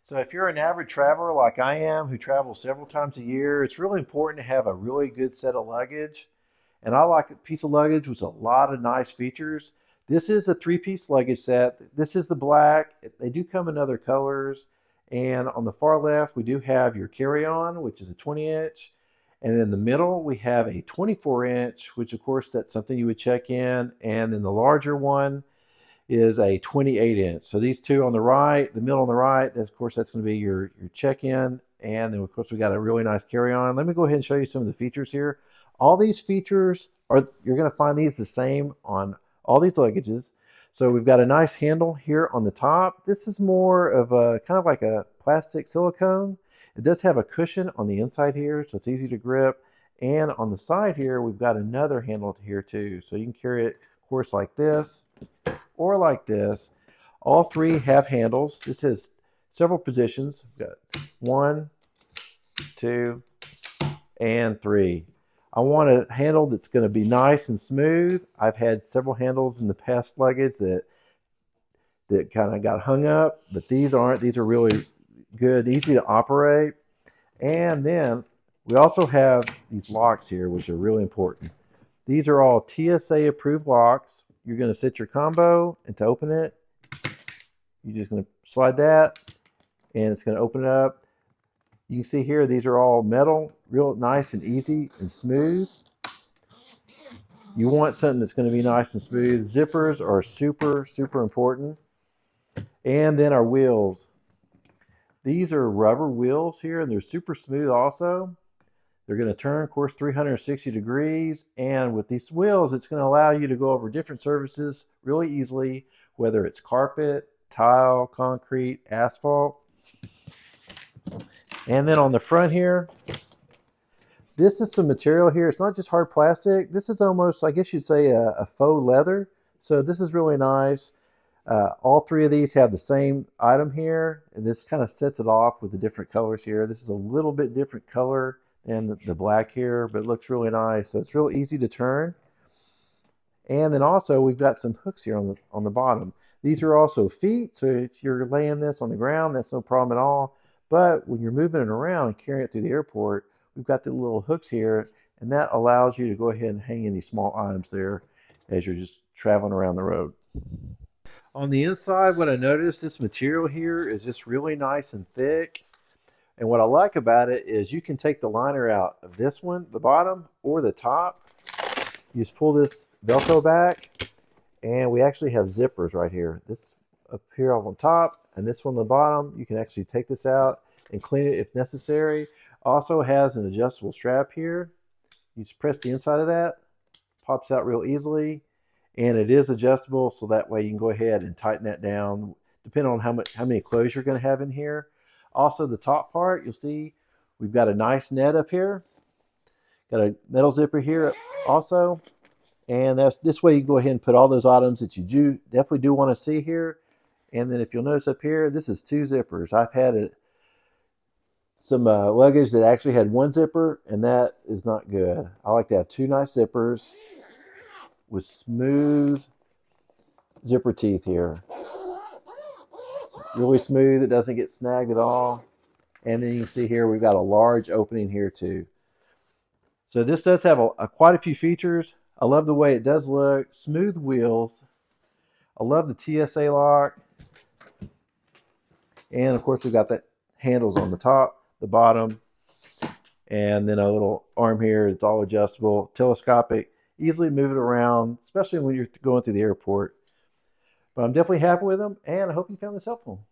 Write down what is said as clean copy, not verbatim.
So if you're an average traveler like I am, who travels several times a year, it's really important to have a really good set of luggage. And I like a piece of luggage with a lot of nice features. This is a three-piece luggage set. This is the black. They do come in other colors. And on the far left, we do have your carry-on, which is a 20-inch. And in the middle, we have a 24-inch, which of course that's something you would check in. And then the larger one is a 28-inch. So these two on the right, the middle on the right, of course, that's going to be your check-in. And then, of course, we got a really nice carry-on. Let me go ahead and show you some of the features here. All these features you're going to find these the same on all these luggages. So we've got a nice handle here on the top. This is more of a kind of like a plastic silicone. It does have a cushion on the inside here, so it's easy to grip. And on the side here, we've got another handle here too. So you can carry it, of course, like this or like this. All three have handles. This has several positions. We've got 1, 2, and 3. I want a handle that's going to be nice and smooth. I've had several handles in the past luggage that kind of got hung up, but these aren't. These are really good, easy to operate. And then we also have these locks here, which are really important. These are all TSA approved locks. You're going to set your combo, and to open it, you're just going to slide that, and it's going to open it up. You can see here, these are all metal, real nice and easy and smooth. You want something that's going to be nice and smooth. Zippers are super, super important. And then our wheels. These are rubber wheels here, and they're super smooth also. They're going to turn, of course, 360 degrees. And with these wheels, it's going to allow you to go over different surfaces really easily, whether it's carpet, tile, concrete, asphalt. And then on the front here, this is some material here. It's not just hard plastic. This is almost, I guess you'd say, a faux leather. So this is really nice. All three of these have the same item here, and this kind of sets it off with the different colors here. This is a little bit different color than the black here, but it looks really nice. So it's real easy to turn. And then also we've got some hooks here on the bottom. These are also feet, so if you're laying this on the ground, that's no problem at all. But when you're moving it around and carrying it through the airport, we've got the little hooks here, and that allows you to go ahead and hang any small items there as you're just traveling around the road. On the inside, what I noticed, this material here is just really nice and thick. And what I like about it is you can take the liner out of this one, the bottom, or the top. You just pull this Velcro back, and we actually have zippers right here. This up here on top, and this one on the bottom. You can actually take this out and clean it if necessary. Also has an adjustable strap here. You just press the inside of that, pops out real easily, and it is adjustable, so that way you can go ahead and tighten that down depending on how many clothes you're going to have in here. Also, the top part, you'll see we've got a nice net up here. Got a metal zipper here also, and that's this way you can go ahead and put all those items that you definitely do want to see here. And then if you'll notice up here, this is 2 zippers. I've had some luggage that actually had 1 zipper, and that is not good. I like to have 2 nice zippers with smooth zipper teeth here. Really smooth, it doesn't get snagged at all. And then you can see here we've got a large opening here too. So this does have quite a few features. I love the way it does look. Smooth wheels. I love the TSA lock. And of course we've got the handles on the top, the bottom, and then a little arm here. It's all adjustable, telescopic, easily move it around, especially when you're going through the airport. But I'm definitely happy with them, and I hope you found this helpful.